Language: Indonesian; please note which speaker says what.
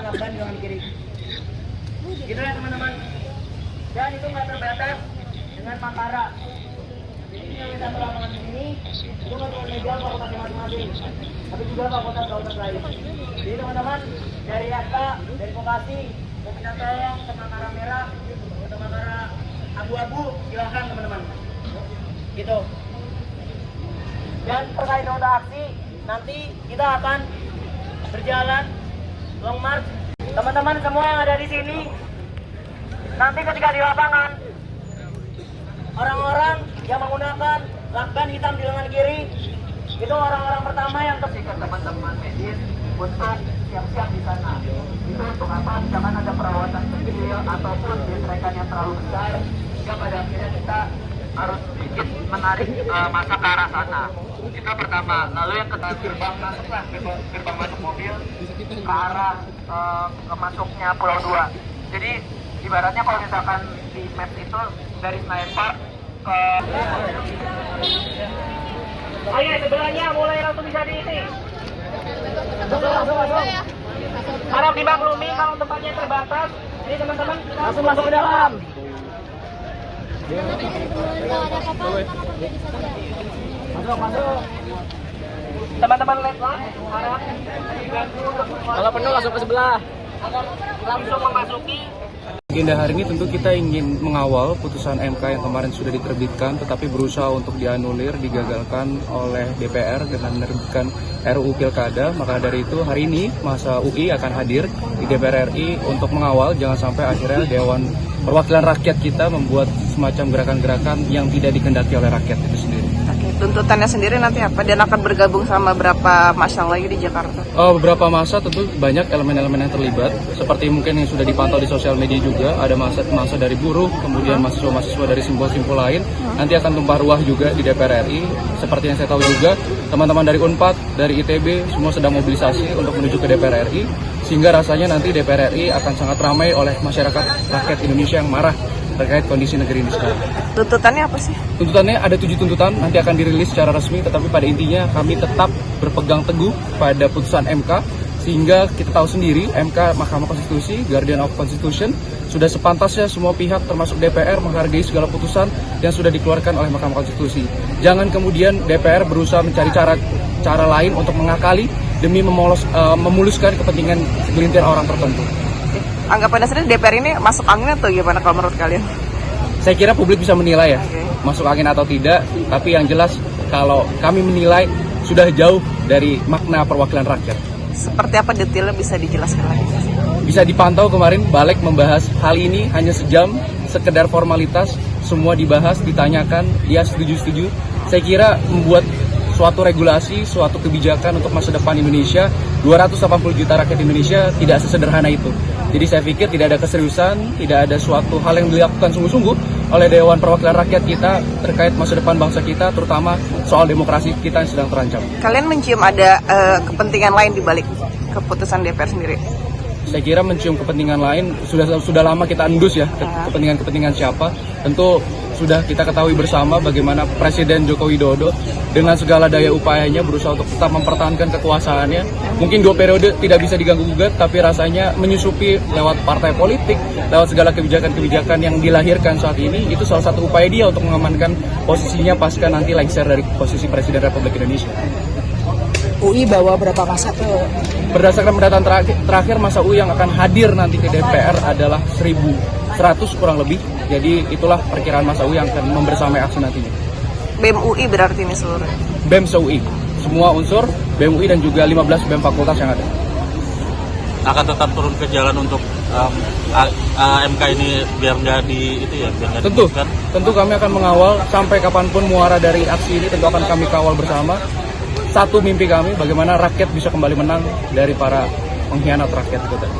Speaker 1: lakban di lengan kiri. Gitu ya teman-teman. Dan itu nggak terbatas dengan Makara. Jadi yang kita lapangan di sini itu nggak cuma meja fakultas masing-masing, tapi juga fakultas lain. Jadi teman-teman dari Yaka, dari Vokasi, mau minta tolong ke Makara merah, ke Makara abu-abu, silahkan teman-teman. Gitu. Dan terkait dengan aksi, nanti kita akan berjalan long march. Teman-teman semua yang ada di sini, nanti ketika di lapangan, orang-orang yang menggunakan lakban hitam di lengan kiri, itu orang-orang pertama yang tersikat teman-teman medis untuk siap-siap di sana. Itu untuk apa? Jangan ada perawatan kecil ataupun diserekan yang terlalu besar, sehingga pada akhirnya kita harus sedikit menarik masa ke arah sana. Itu pertama. Lalu yang kedua, gerbang masuklah, gerbang masuk mobil ke arah ke masuknya Pulau 2. Jadi ibaratnya kalau misalkan di map itu dari Senayan Park ke oh iya, sebelahnya mulai langsung bisa diisi. Langsung. Harap dimaklumi kalau tempatnya terbatas. Jadi teman-teman langsung masuk ke dalam. Masuk. Teman-teman lihat lah, harap dibantu. Kalau penuh langsung ke sebelah. Agar langsung memasuki.
Speaker 2: Agenda hari ini tentu kita ingin mengawal putusan MK yang kemarin sudah diterbitkan tetapi berusaha untuk dianulir, digagalkan oleh DPR dengan menerbitkan RUU Pilkada. Maka dari itu hari ini masa UI akan hadir di DPR RI untuk mengawal jangan sampai akhirnya Dewan Perwakilan Rakyat kita membuat semacam gerakan-gerakan yang tidak dikehendaki oleh rakyat itu sendiri.
Speaker 3: Oke, tuntutannya sendiri nanti apa? Dan akan bergabung sama berapa masa lagi di Jakarta?
Speaker 2: Beberapa masa tentu banyak elemen-elemen yang terlibat, seperti mungkin yang sudah dipantau di sosial media juga, ada masa dari buruh, kemudian mahasiswa-mahasiswa dari simbol-simbol lain, nanti akan tumpah ruah juga di DPR RI. Seperti yang saya tahu juga, teman-teman dari UNPAD, dari ITB, semua sedang mobilisasi untuk menuju ke DPR RI, sehingga rasanya nanti DPR RI akan sangat ramai oleh masyarakat rakyat Indonesia yang marah terkait kondisi negeri ini sekarang.
Speaker 3: Tuntutannya apa sih?
Speaker 2: Tuntutannya ada 7 tuntutan, nanti akan dirilis secara resmi, tetapi pada intinya kami tetap berpegang teguh pada putusan MK, sehingga kita tahu sendiri MK, Mahkamah Konstitusi, Guardian of Constitution, sudah sepantasnya semua pihak termasuk DPR menghargai segala putusan yang sudah dikeluarkan oleh Mahkamah Konstitusi. Jangan kemudian DPR berusaha mencari cara lain untuk mengakali demi memuluskan kepentingan segelintir orang tertentu.
Speaker 3: Anggapan dasarnya DPR ini masuk angin atau gimana kalau menurut kalian?
Speaker 2: Saya kira publik bisa menilai ya, masuk angin atau tidak, tapi yang jelas kalau kami menilai sudah jauh dari makna perwakilan rakyat.
Speaker 3: Seperti apa detailnya bisa dijelaskan lagi?
Speaker 2: Bisa dipantau kemarin Balik membahas hal ini hanya sejam, sekedar formalitas, semua dibahas, ditanyakan, ya setuju-setuju. Saya kira membuat suatu regulasi, suatu kebijakan untuk masa depan Indonesia, 280 juta rakyat Indonesia tidak sesederhana itu. Jadi saya pikir tidak ada keseriusan, tidak ada suatu hal yang dilakukan sungguh-sungguh oleh Dewan Perwakilan Rakyat kita terkait masa depan bangsa kita, terutama soal demokrasi kita yang sedang terancam. Kalian
Speaker 3: mencium ada kepentingan lain di balik keputusan DPR sendiri?
Speaker 2: Saya kira mencium kepentingan lain sudah lama kita endus ya, kepentingan siapa. Tentu sudah kita ketahui bersama bagaimana Presiden Joko Widodo dengan segala daya upayanya berusaha untuk tetap mempertahankan kekuasaannya. Mungkin 2 periode tidak bisa diganggu-gugat, tapi rasanya menyusupi lewat partai politik, lewat segala kebijakan-kebijakan yang dilahirkan saat ini, itu salah satu upaya dia untuk mengamankan posisinya pasca nanti lengser dari posisi Presiden Republik Indonesia.
Speaker 4: UI bawa berapa masa ke?
Speaker 2: Berdasarkan pendataan terakhir masa UI yang akan hadir nanti ke DPR adalah 1.100 kurang lebih. Jadi itulah perkiraan masa UI yang akan membersamai aksi nantinya.
Speaker 3: BEM UI berarti ini seluruh?
Speaker 2: BEM UI, semua unsur BEM UI dan juga 15 BEM fakultas yang ada.
Speaker 5: Akan tetap turun ke jalan untuk MK ini biar nggak
Speaker 2: Tentu kami akan mengawal sampai kapanpun muara dari aksi ini, tentu akan kami kawal bersama. Satu mimpi kami, bagaimana rakyat bisa kembali menang dari para pengkhianat rakyat itu tadi.